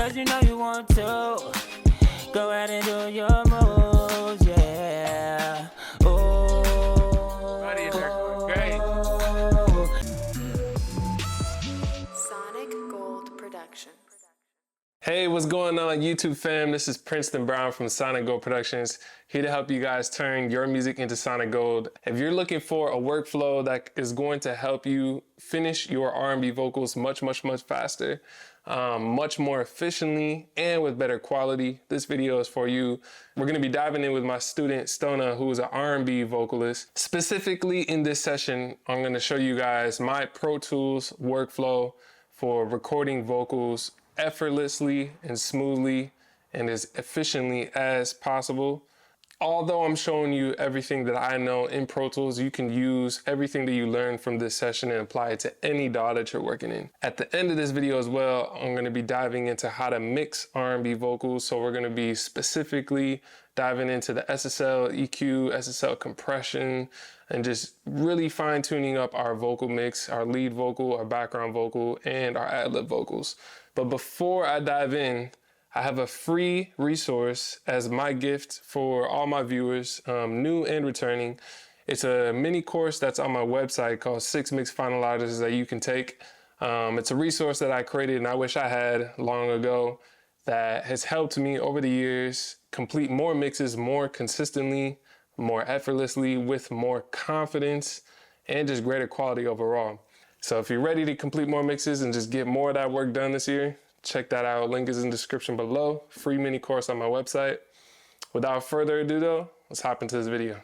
Cause you know you want to. Go ahead and do your moves, yeah. Oh, Buddy, they're going great. Sonic Gold Productions. Hey, what's going on YouTube fam? This is Princeton Brown from Sonic Gold Productions, here to help you guys turn your music into Sonic Gold. If you're looking for a workflow that is going to help you finish your R&B vocals much faster, much more efficiently, and with better quality, this video is for you. We're going to be diving in with my student Stona, who is an R&B vocalist. Specifically in this session, I'm going to show you guys my Pro Tools workflow for recording vocals effortlessly and smoothly and as efficiently as possible. Although I'm showing you everything that I know in Pro Tools, you can use everything that you learned from this session and apply it to any DAW that you're working in. At the end of this video as well, I'm going to be diving into how to mix R&B vocals. So we're going to be specifically diving into the SSL EQ, SSL compression, and just really fine-tuning up our vocal mix, our lead vocal, our background vocal, and our ad-lib vocals. But before I dive in, I have a free resource as my gift for all my viewers, new and returning. It's a mini course that's on my website called 6 Mix Finalizers that you can take. It's a resource that I created and I wish I had long ago that has helped me over the years complete more mixes more consistently, more effortlessly, with more confidence, and just greater quality overall. So if you're ready to complete more mixes and just get more of that work done this year, check that out. Link is in the description below. Free mini course on my website. Without further ado though, let's hop into this video.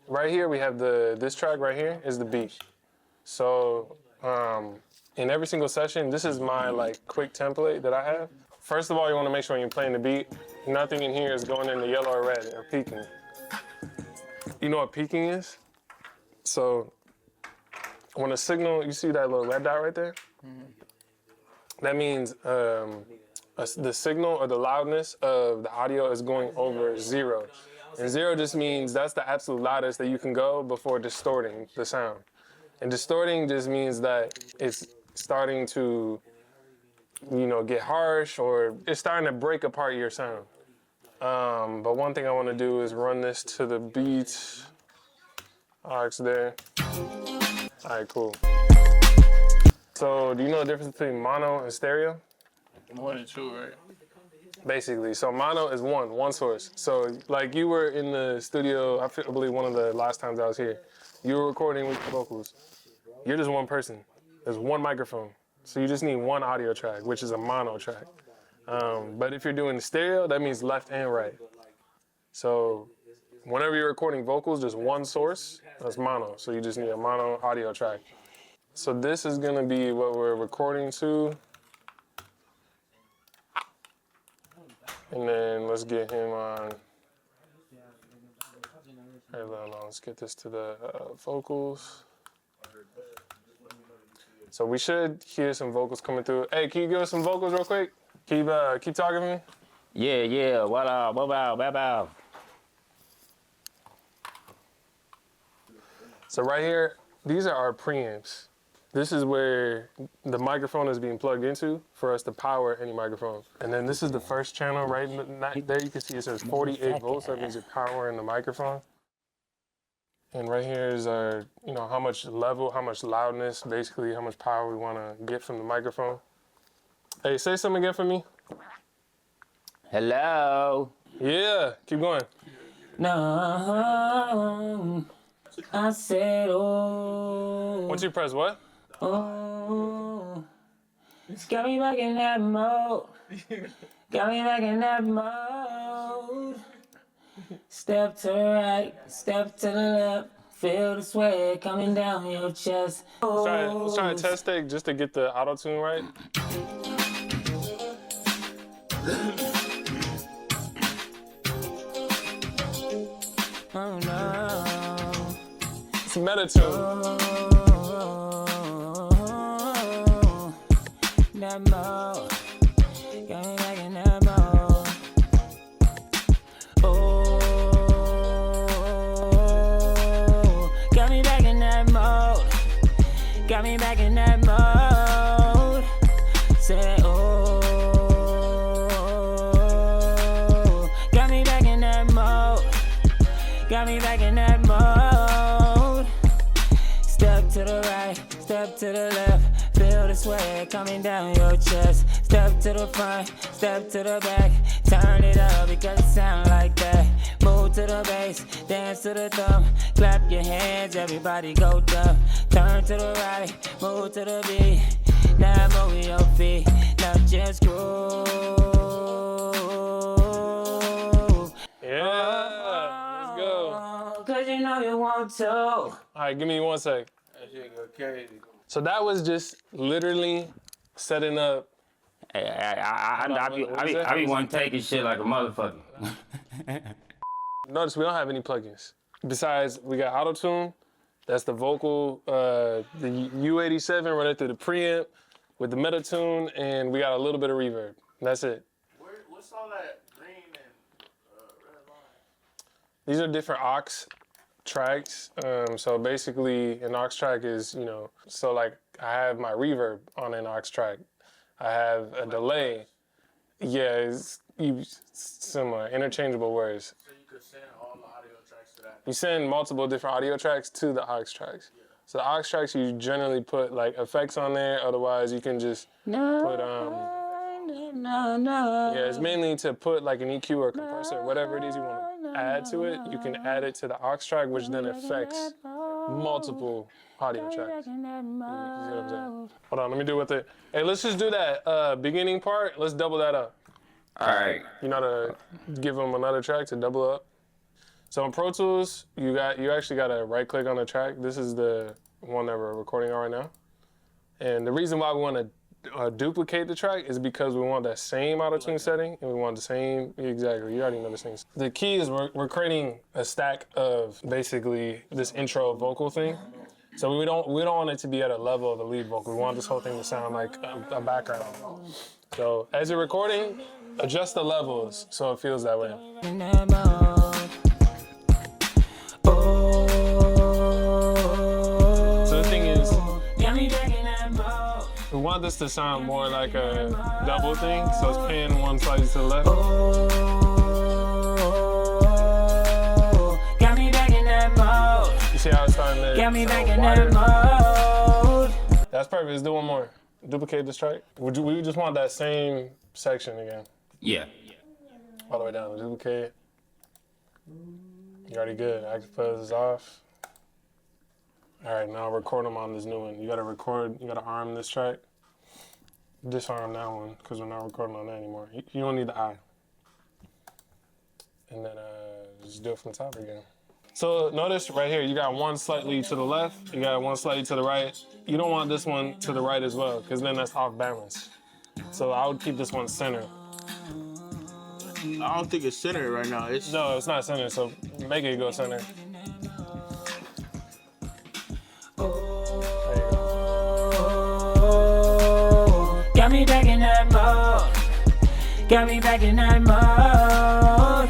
Right here we have this track right here is the beat. So in every single session, this is my quick template that I have. First of all, you want to make sure when you're playing the beat, nothing in here is going into yellow or red or peaking. You know what peaking is? So when a signal, you see that little red dot right there? Mm-hmm. That means the signal or the loudness of the audio is going over 0. And 0 just means that's the absolute loudest that you can go before distorting the sound. And distorting just means that it's starting to, get harsh, or it's starting to break apart your sound. But one thing I want to do is run this to the beat. Aux there. All right, cool. So, do you know the difference between mono and stereo? 1 and 2, right? Basically. So, mono is one source. So, like you were in the studio, I believe one of the last times I was here, you were recording with your vocals. You're just one person. There's one microphone. So, you just need one audio track, which is a mono track. But if you're doing stereo, that means left and right. So, whenever you're recording vocals, just one source, that's mono. So, you just need a mono audio track. So this is gonna be what we're recording to. And then let's get him on. Hey, let's get this to the vocals. So we should hear some vocals coming through. Hey, can you give us some vocals real quick? Keep talking to me. yeah, what up, So right here, these are our preamps. This is where the microphone is being plugged into for us to power any microphone. And then this is the first channel right there. You can see it says 48 volts. That means you're powering the microphone. And right here is our, how much level, how much loudness, basically how much power we want to get from the microphone. Hey, say something again for me. Hello. Yeah, keep going. No, I said, oh. Once you press what? Oh, it's got me back in that mode. Got me back in that mode. Step to the right, step to the left. Feel the sweat coming down your chest. Let's try a test take just to get the auto-tune right. Oh no. It's meta-tune. That mode, got me back in that mode. Oh, got me back in that mode. Got me back in that mode. Say oh. got me back in that mode. Step to the right, step to the left, feel the sweat coming down your chest. Step to the front, step to the back, turn it up because it sound like that. Move to the bass, dance to the thumb, clap your hands, everybody go dumb. Turn to the right, move to the beat, now move your feet, now just groove. Yeah, let's go. Cause you know you want to. All right, give me 1 sec. That shit go crazy. So that was just literally setting up. Hey, I be one taking shit like a motherfucker. Notice we don't have any plugins. Besides, we got autotune. That's the vocal, the U87 running through the preamp with the meta tune, and we got a little bit of reverb. That's it. What's all that green and red line? These are different aux tracks. So basically, an aux track is, so like I have my reverb on an aux track. I have a delay. Yeah, it's similar, interchangeable words. So you could send all the audio tracks to that. You send multiple different audio tracks to the aux tracks. Yeah. So the aux tracks, you generally put like effects on there. Otherwise, you can just put yeah, it's mainly to put like an EQ or compressor, whatever it is you want to add to it. You can add it to the aux track, which then affects multiple audio tracks. You see what I'm saying? Hold on, let me do with it. Hey, let's just do that beginning part. Let's double that up. All right. You know to give them another track to double up. So in Pro Tools, you actually got to right click on the track. This is the one that we're recording on right now. And the reason why we want to duplicate the track is because we want that same auto-tune setting and we want the same, exactly, you already know the things. The key is we're creating a stack of basically this intro vocal thing. So we don't want it to be at a level of the lead vocal. We want this whole thing to sound like a background. So as you're recording, adjust the levels so it feels that way. So the thing is, we want this to sound more like a double thing, so it's pan one slightly to the left. Got me back in that mode. You see how it's starting to Got me back in wider? that mode. That's perfect. Let's do one more. Duplicate this track. We just want that same section again. Yeah. All the way down. Duplicate. You're already good. Active fuzz is off. All right, now record them on this new one. You gotta arm this track. Disarm that one, because we're not recording on that anymore. You don't need the eye. And then just do it from the top again. So notice right here, you got one slightly to the left, you got one slightly to the right. You don't want this one to the right as well, because then that's off balance. So I would keep this one centered. I don't think it's centered right now. No, it's not centered, so make it go center. Got me back in that mode. Got me back in that mode.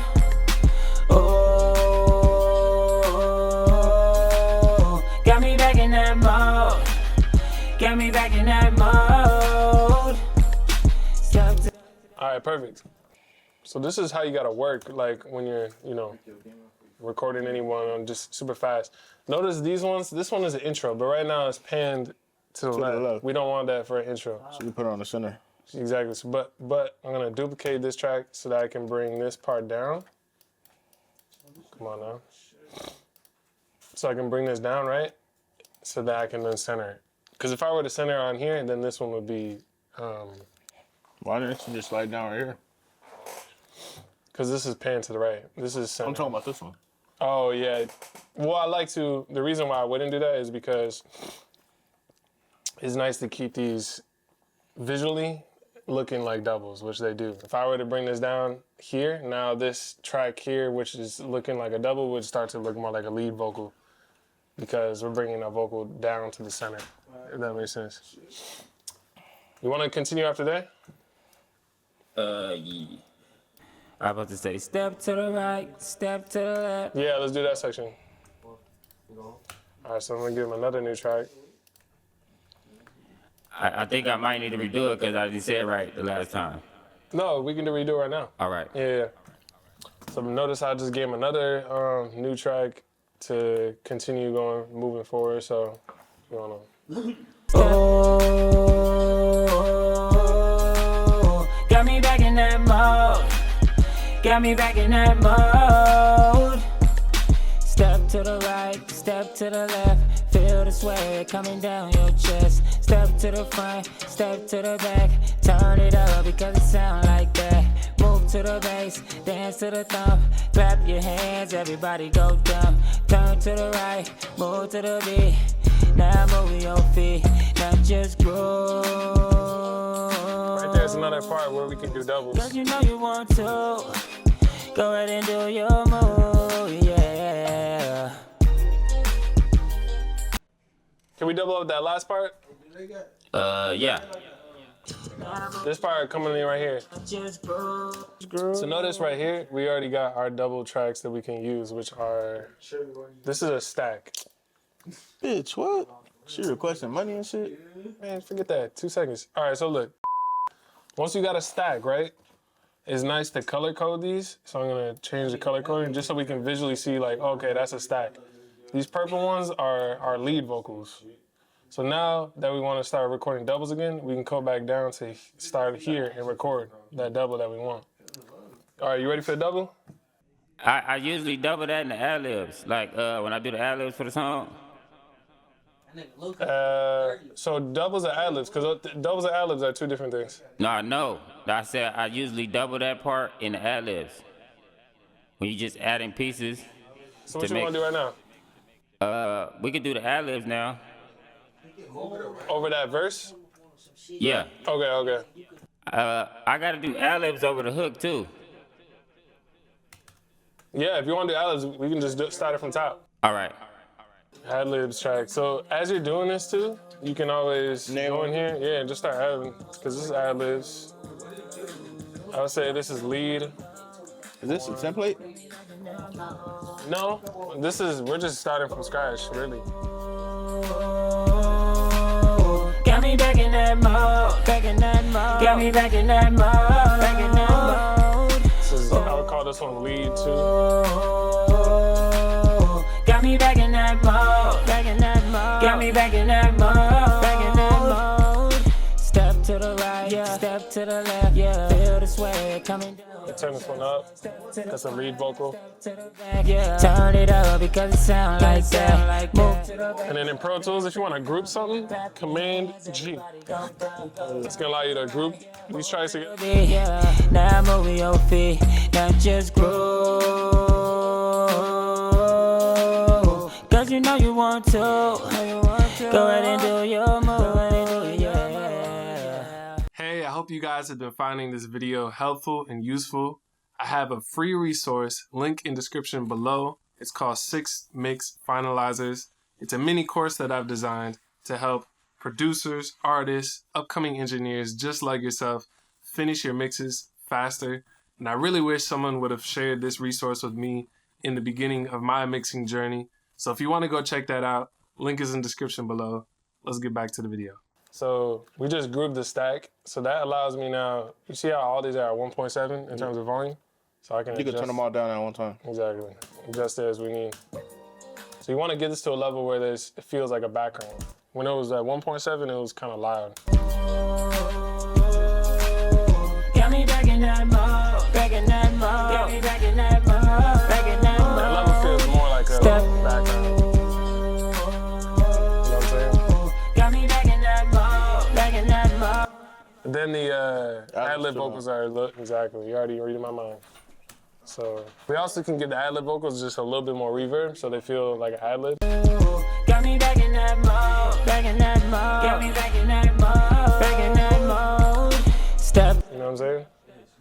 Got me back in that mode. Got me back in that mode. All right, perfect. So this is how you gotta work, like when you're, recording anyone on just super fast. Notice these ones, this one is an intro, but right now it's panned to the left. We don't want that for an intro. So you put it on the center. Exactly. So, but I'm gonna duplicate this track so that I can bring this part down. Come on now. So I can bring this down, right? So that I can then center it. Because if I were to center on here, then this one would be. Why didn't you just slide down right here? Because this is panned to the right. This is center. I'm talking about this one. Oh yeah. Well, I like to. The reason why I wouldn't do that is because it's nice to keep these visually looking like doubles, which they do. If I were to bring this down here, now this track here, which is looking like a double, would start to look more like a lead vocal because we're bringing our vocal down to the center, if that makes sense. You want to continue after that? Yeah. I'm about to say step to the right, step to the left. Yeah, let's do that section. All right, so I'm going to give him another new track. I think I might need to redo it because I didn't say it right the last time. No, we can redo it right now. All right. Yeah. So notice I just gave him another new track to continue moving forward. So you wanna. Oh, got me back in that mode. Got me back in that mode. Step to the right, step to the left. Feel the sweat coming down your chest. Step to the front, step to the back. Turn it up because it sound like that. Move to the bass, dance to the thump. Clap your hands, everybody go dumb. Turn to the right, move to the beat. Now move your feet, now just groove. Right there's another part where we can do doubles. Cause you know you want to. Go ahead and do your move, yeah. Can we double up that last part? Yeah. This part coming in right here. Just groove. So notice right here, we already got our double tracks that we can use, which are, this is a stack. Bitch, what? She requesting money and shit? Man, forget that, 2 seconds. All right, so look, once you got a stack, right? It's nice to color code these. So I'm gonna change the color coding just so we can visually see like, okay, that's a stack. These purple ones are our lead vocals. So now that we wanna start recording doubles again, we can go back down to start here and record that double that we want. All right, you ready for the double? I usually double that in the ad-libs, like when I do the ad-libs for the song. So doubles are ad-libs, because doubles and ad-libs are two different things. No. I said I usually double that part in the ad-libs. When you just add in pieces. So what you want to do right now? We can do the ad-libs now. Over that verse? Yeah. Okay. I gotta do ad-libs over the hook too. Yeah, if you want to do ad-libs, we can just start it from top. All right. Ad-libs track. So as you're doing this too, you can always go in here, yeah, and just start adding, because this is ad-libs. I would say this is lead. Is this a template? No, we're just starting from scratch, really. Got me back in that mode, Got me back in that mode, I would call this one lead too. Got me back in that mode, Got me back in that mode, Step to the right, step to the left, Feel the sweat coming down. Turn this one up. That's a lead vocal. Turn it up because it sound like that. And then in Pro Tools, if you want to group something, Command G. It's gonna allow you to group these tracks together. Now move your feet, now just groove. Cause you know you want to. Go ahead and do your move, yeah. Hey, I hope you guys have been finding this video helpful and useful. I have a free resource, link in description below. It's called 6 Mix Finalizers. It's a mini course that I've designed to help producers, artists, upcoming engineers just like yourself finish your mixes faster. And I really wish someone would have shared this resource with me in the beginning of my mixing journey. So if you want to go check that out, link is in description below. Let's get back to the video. So we just grouped the stack. So that allows me now, you see how all these are at 1.7 in terms of volume? So I can You can turn them all down at one time. Exactly. Adjust it as we need. So you want to get this to a level where it feels like a background. When it was at 1.7, it was kind of loud. Got me back in that mode, Got me back in that mode, That level feels more like a background. And then the ad-lib vocals are, exactly, you already reading my mind. So we also can get the ad-lib vocals just a little bit more reverb so they feel like an ad-lib. Got me back in that mode, Got me back in that mode, Step You know what I'm saying?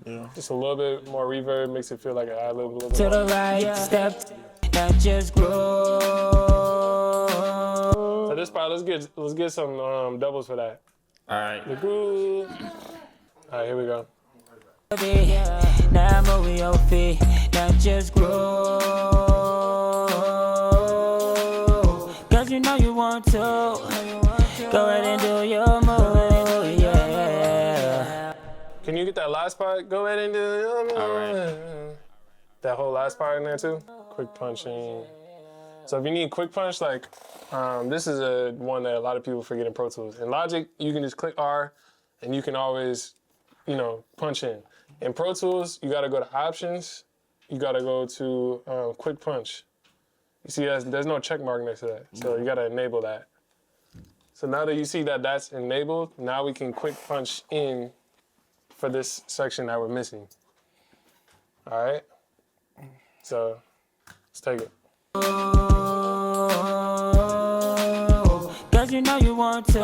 Yeah. Just a little bit more reverb makes it feel like an ad-lib a little bit to more. the right, step, now just grow. So this part, let's get some doubles for that. All right. The groove. All right, here we go. Now move your feet, now just grow. Cause you know you want to. Go ahead and do your move, yeah. Can you get that last part? Go ahead and do it. All right. that whole last part in there too. Quick punching. So if you need quick punch, like this is one that a lot of people forget in Pro Tools. In Logic, you can just click R, and you can always, you know, punch in. In Pro Tools, you gotta go to Options. You gotta go to Quick Punch. You see, there's no check mark next to that, so you gotta enable that. So now that you see that that's enabled, now we can quick punch in for this section that we're missing. All right, so let's take it. Cause you know you want to.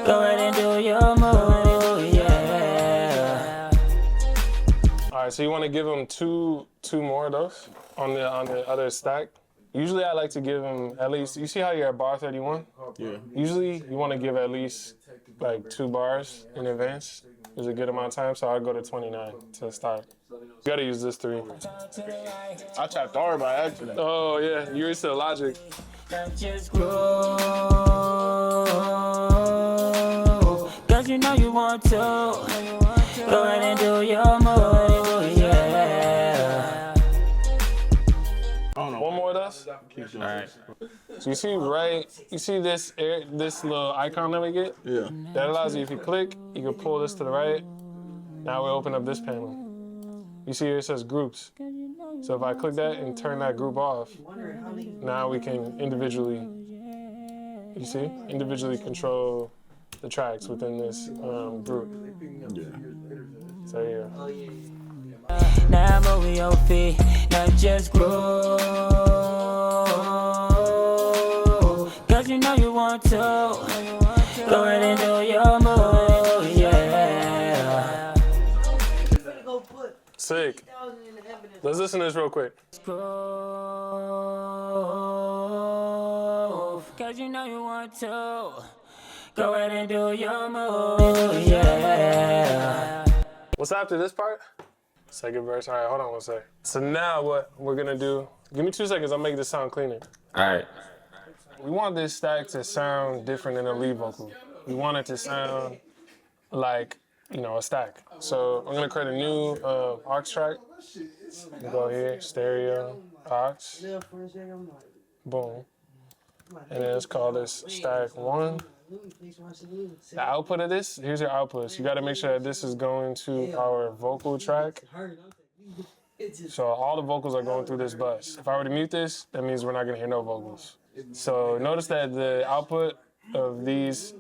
Go ahead and do your move, yeah. All right, so you want to give them two more of those on the other stack. Usually I like to give them at least, you see how you're at bar 31? Yeah. Usually you want to give at least like 2 bars in advance. Is a good amount of time, so I'll go to 29 to start. You gotta use this 3. I tapped R by accident. Oh yeah, you're used to Logic. Just grow. Cause you know you want to. Go ahead and do your move, yeah. I don't know. One more of those. All right. So you see this little icon that we get? Yeah. That allows you, if you click, you can pull this to the right. Now we open up this panel. You see here it says groups. So if I click that and turn that group off, now we can individually, you see, individually control the tracks within this group. Yeah. So yeah. Now move your feet, now just grow. Cause you know you want to. Go ahead and do your move, yeah. Sick. Let's listen to this real quick. Grow. Cause you know you want to. Go ahead and do your move, yeah. What's after this part? Second verse. All right, hold on one sec. So now what we're gonna do, give me 2 seconds, I'll make this sound cleaner. All right. We want this stack to sound different than a lead vocal. We want it to sound like, you know, a stack. So I'm gonna create a new aux track. Go here, stereo, aux, boom. And then let's call this stack 1. The output of this, here's your outputs. You gotta make sure that this is going to our vocal track. So all the vocals are going through this bus. If I were to mute this, that means we're not gonna hear no vocals. So notice that the output of these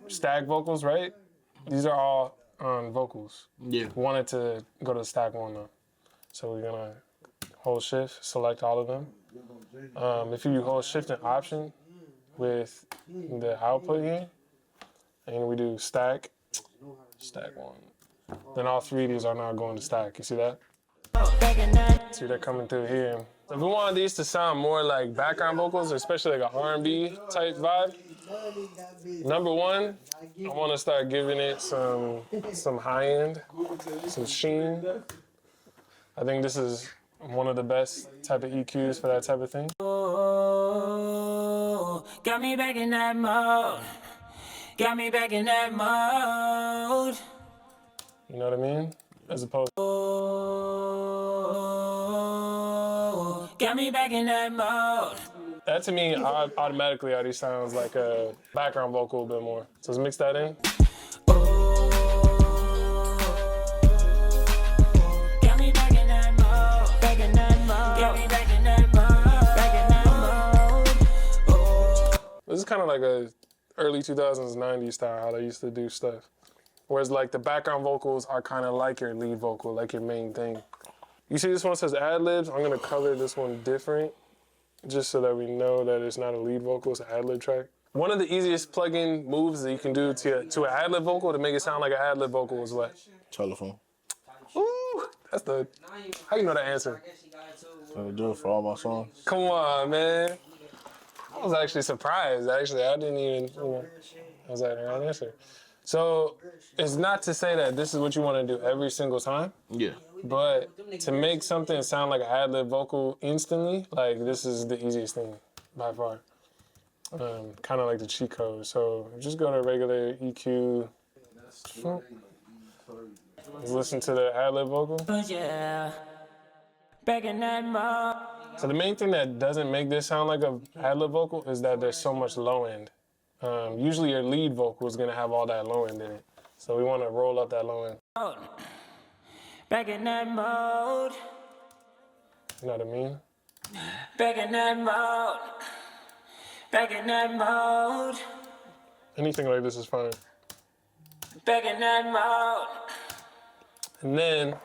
stack vocals, right? These are all vocals. Yeah. We want it to go to stack 1 though. So we're gonna hold shift, select all of them. If you hold shift and option with the output here, and we do stack 1. Then all 3 of these are now going to stack. You see that? See, they're coming through here. If we want these to sound more like background vocals, especially like a R&B type vibe, number 1, I want to start giving it some high end, some sheen. I think this is one of the best type of EQs for that type of thing. Oh, got me back in that mode. Got me back in that mode. You know what I mean? As opposed to got me back in that mode. that, to me, automatically already sounds like a background vocal a bit more. So let's mix that in. Got me back in that mode. Back in that mode. Got me back in that mode. Back in that mode. This is kind of like a early 2000s, 90s style, how they used to do stuff. Whereas like the background vocals are kind of like your lead vocal, like your main thing. You see this one says adlibs? I'm gonna color this one different just so that we know that it's not a lead vocal, it's an adlib track. One of the easiest plug-in moves that you can do to an adlib vocal to make it sound like an adlib vocal is what? Telephone. Ooh, that's the, how you know the answer? I do it for all my songs. Come on, man. I was actually surprised, actually. I didn't even, I was like, the right answer. So it's not to say that this is what you want to do every single time. Yeah. But to make something sound like an ad-lib vocal instantly, like this is the easiest thing by far. Kind of like the cheat code. So just go to regular EQ. Listen to the ad-lib vocal. Yeah. back in that mode. So the main thing that doesn't make this sound like a ad-lib vocal is that there's so much low end. Usually your lead vocal is gonna have all that low end in it. So we wanna roll up that low end. Back in that mode. You know what I mean? Back in that mode. Back in that mode. Anything like this is fine. Back in that mode. And then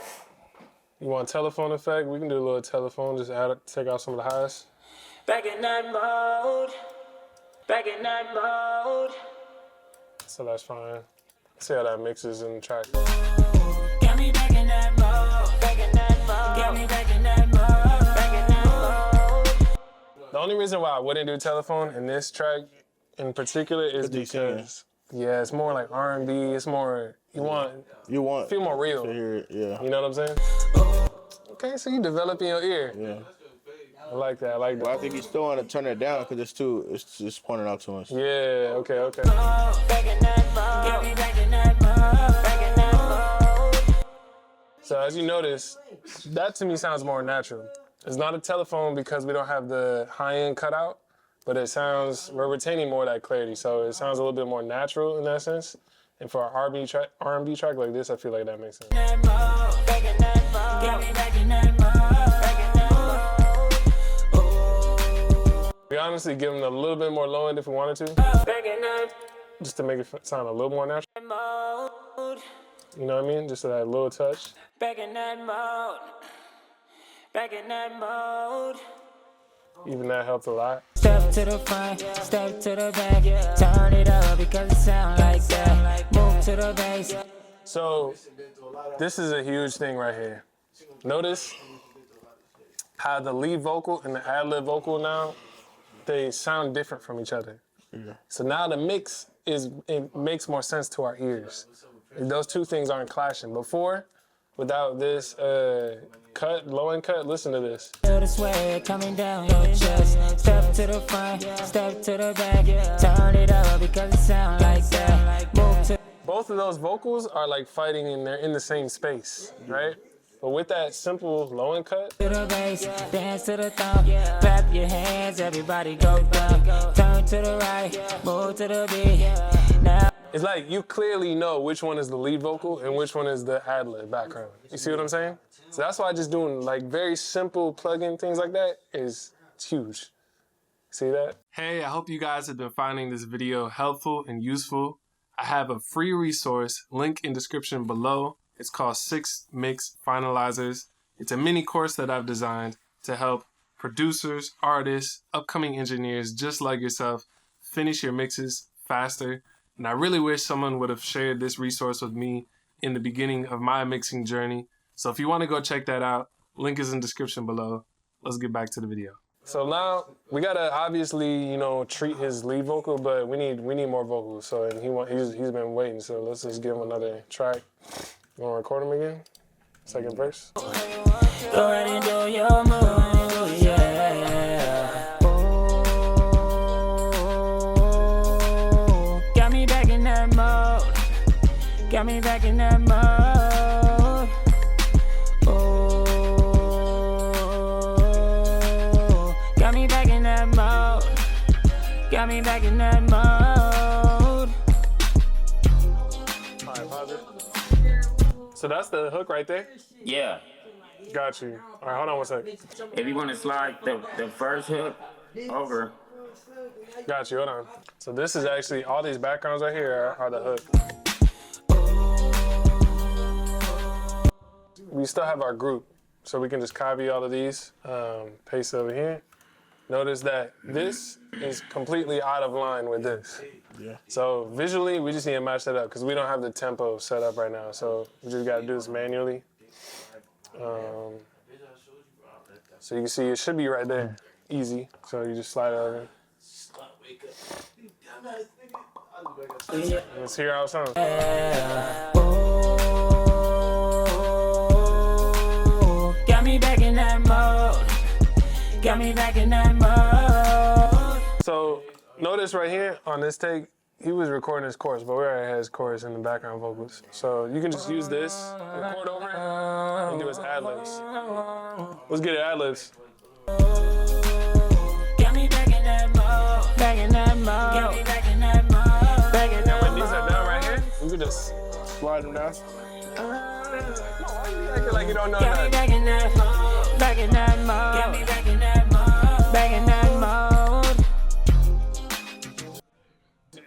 you want telephone effect, we can do a little telephone, just take out some of the highs. Back in that mode. Back in that mode. So that's fine. See how that mixes in the track. Got me back in that mode. Back in that mode. Got me back in that mode. Back in that mode. The only reason why I wouldn't do telephone in this track in particular is because, yeah, it's more like R&B. It's more, you want feel more real. To hear it, yeah. You know what I'm saying? Okay, so you developing your ear. Yeah. I like that. I like that. But I think you still want to turn it down because it's just pointing out too much. Yeah. Okay. Back in that mode. Got me back in that mode. Back in that mode. So as you notice, that to me sounds more natural. It's not a telephone because we don't have the high end cutout, but we're retaining more of that clarity. So it sounds a little bit more natural in that sense. And for an R&B track like this, I feel like that makes sense. Back in that mode. Got me back in that mode. Back in that mode. We honestly give them a little bit more low end if we wanted to, Back in that just to make it sound a little more natural. mode. You know what I mean? Just that little touch. Back in that mode. Back in that mode. Even that helped a lot. Step to the front, step to the back. Turn it up because it sound like that. Move to the bass. So this is a huge thing right here. Notice how the lead vocal and the ad-lib vocal now, they sound different from each other. Yeah. So now the mix it makes more sense to our ears. Those two things aren't clashing. Before, without this low end cut, listen to this. Feel the sweat coming down your chest. Step to the front, step to the back. Turn it up because it sound like that. Move to Both of those vocals are like fighting and they're in the same space, right? But with that simple low end cut, the bass, dance to the thump. Clap your hands, everybody go down. Turn to the right, move to the beat. Now it's like you clearly know which one is the lead vocal and which one is the ad-lib background. You see what I'm saying? So that's why just doing like very simple plug-in things like that it's huge. See that? Hey, I hope you guys have been finding this video helpful and useful. I have a free resource, link in description below. It's called 6 Mix Finalizers. It's a mini course that I've designed to help producers, artists, upcoming engineers just like yourself finish your mixes faster. And I really wish someone would have shared this resource with me in the beginning of my mixing journey. So if you want to go check that out, link is in the description below. Let's get back to the video. So now we gotta obviously, treat his lead vocal, but we need more vocals. So and he's been waiting. So let's just give him another track. You wanna record him again? Second verse. go ahead and do your move, yeah. Oh, got me back in that mode. Got me back in that mode. Oh, got me back in that mode. Got me back in that mode. All right, pause it. So that's the hook right there? Yeah. Got you. All right, hold on one second. If you want to slide the first hook over. Got you, hold on. So this is actually, all these backgrounds right here are the hook. We still have our group, so we can just copy all of these, paste over here. Notice that this is completely out of line with this. Yeah. So visually, we just need to match that up because we don't have the tempo set up right now. So we just got to do this manually. So you can see it should be right there, easy. So you just slide it over. Let's hear how it sounds. Oh, got me back in that mode. Got me back in that mode. So notice right here on this take, he was recording his chorus, but we already had his chorus in the background vocals. So you can just use this, record over it, and do his ad ad-libs. Let's get it, ad-libs. Got me back in that mode. Back in that mode. Got me back in that mode. Back in that When these are done right here, you can just slide them down. Why you acting like you don't know Got me nothing? back in that mode. Back in that mode. Got me back in that mode. Back in that mode.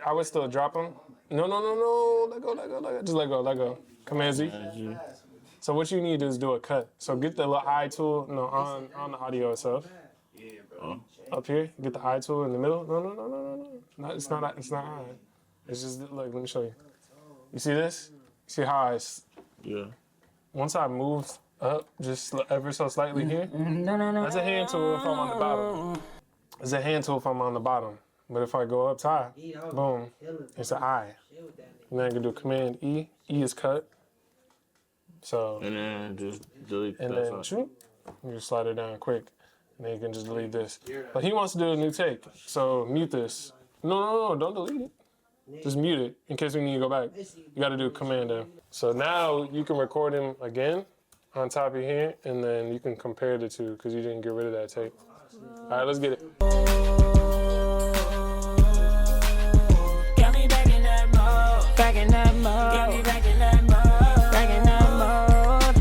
I would still drop them. No. Let go. Just let go. Command Z. So what you need is do a cut. So get the little eye tool on the audio itself. Up here, get the eye tool in the middle. No. It's not eye. It's just, look, let me show you. You see this? See how Yeah. once I move up just ever so slightly here, No. that's a hand tool if I'm on the bottom. It's a hand tool if I'm on the bottom. But if I go up top, boom, it's an I. And then I can do Command E. E is cut. So, And then just delete and that then side. shoot, you just slide it down quick. And then you can just delete this. But he wants to do a new take. So mute this. No, don't delete it. Just mute it in case we need to go back. You got to do Command M. So now you can record him again on top of here, and then you can compare the two because you didn't get rid of that tape. All right, let's get it. Got me back in that mode. Back in that mode. Got me back in that mode. Back in that mode.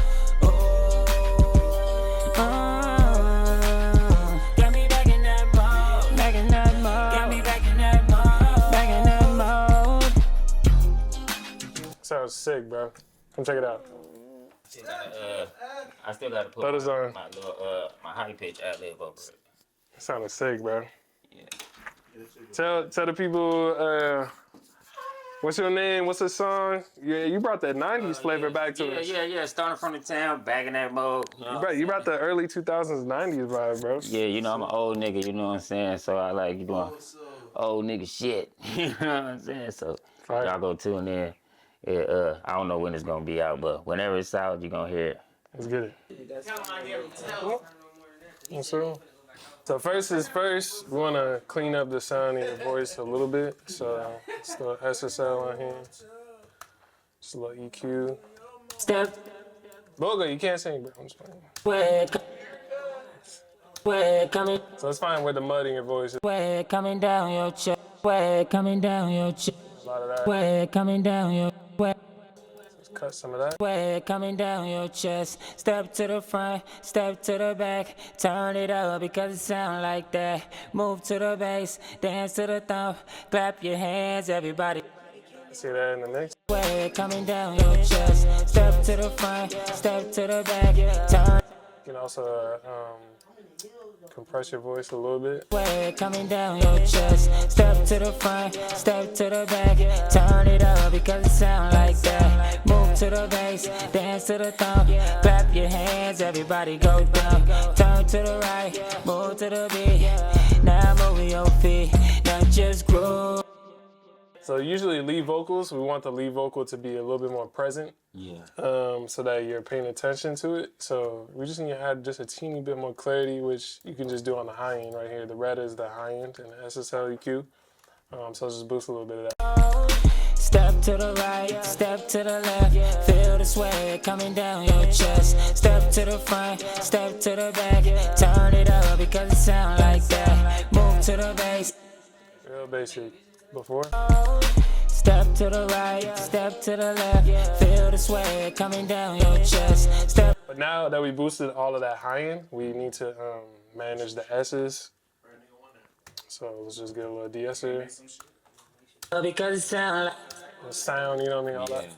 Got me back in that mode. Back in that mode. Got me back in that mode. Back in that mode. Sounds sick, bro. Come check it out. I still gotta put Throw this on. my little my high pitch adlib over it. Sounded sick, bro. Yeah. Tell the people, what's your name? What's the song? Yeah, you brought that 90s flavor back to us. Yeah. Starting from the town, back in that mode. You brought the early 2000s, 90s vibe, bro. Yeah, you know I'm an old nigga. You know what I'm saying? So I like doing old nigga shit. You know what I'm saying? So Right. y'all go tune in. Yeah, I don't know when it's gonna be out, but whenever it's out, you're gonna hear it. Let's get it. So first is first, we want to clean up the sound in your voice a little bit. So it's the SSL on here. Just a little EQ. Step Boga, you can't sing, bro. I'm just playing. where coming, So it's fine with the mud in your voice. where coming down your chest, where coming down your chest, A lot of that. where coming down your where. Just cut some of that. Way coming down your chest. Step to the front, step to the back. Turn it up because it sound like that. Move to the bass, dance to the thump. Clap your hands, everybody. See that in the mix? Way coming down your chest. Step to the front, step to the back. Turn. You can also compress your voice a little bit. Way coming down your chest. Step to the front, step to the back. Turn it up because it sound like that. Move to the bass, dance to the thump. Clap your hands, everybody go down. Turn to the right, move to the beat. Now move your feet, now just groove. So usually lead vocals, we want the lead vocal to be a little bit more present. Yeah. So that you're paying attention to it. So we just need to add just a teeny bit more clarity, which you can just do on the high end right here. The red is the high end and the SSL EQ. So just boost a little bit of that. Step to the right, step to the left. Feel the sweat coming down your chest. Step to the front, step to the back. Turn it up because it sound like that. Move to the bass. Real basic. Before. Step to the right, step to the left. Feel the sweat coming down your chest. Step. But now that we boosted all of that high end, we need to manage the S's. So let's just get a little De-Esser. Because it sound like. The sound, you know what I mean? All that.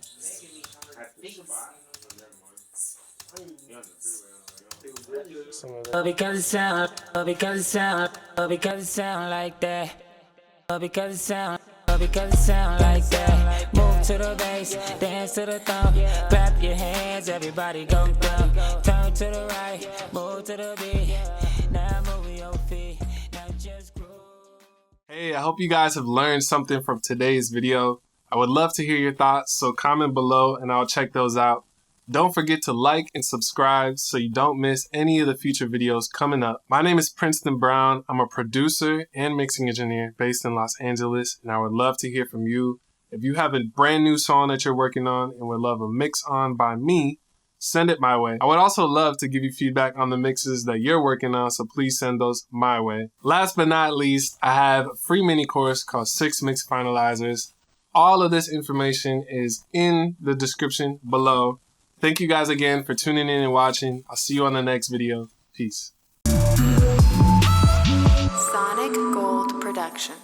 Some of that. Because it sound like that. Because it sound like that. Move to the bass, dance to the thump. Clap your hands, everybody go down. Turn to the right, move to the beat. Now move your feet, now just groove. Hey, I hope you guys have learned something from today's video. I would love to hear your thoughts, so comment below and I'll check those out. Don't forget to like and subscribe so you don't miss any of the future videos coming up. My name is Princeton Brown. I'm a producer and mixing engineer based in Los Angeles, and I would love to hear from you. If you have a brand new song that you're working on and would love a mix on by me, send it my way. I would also love to give you feedback on the mixes that you're working on, so please send those my way. Last but not least, I have a free mini course called 6 Mix Finalizers. All of this information is in the description below. Thank you guys again for tuning in and watching. I'll see you on the next video. Peace. Sonic Gold Production.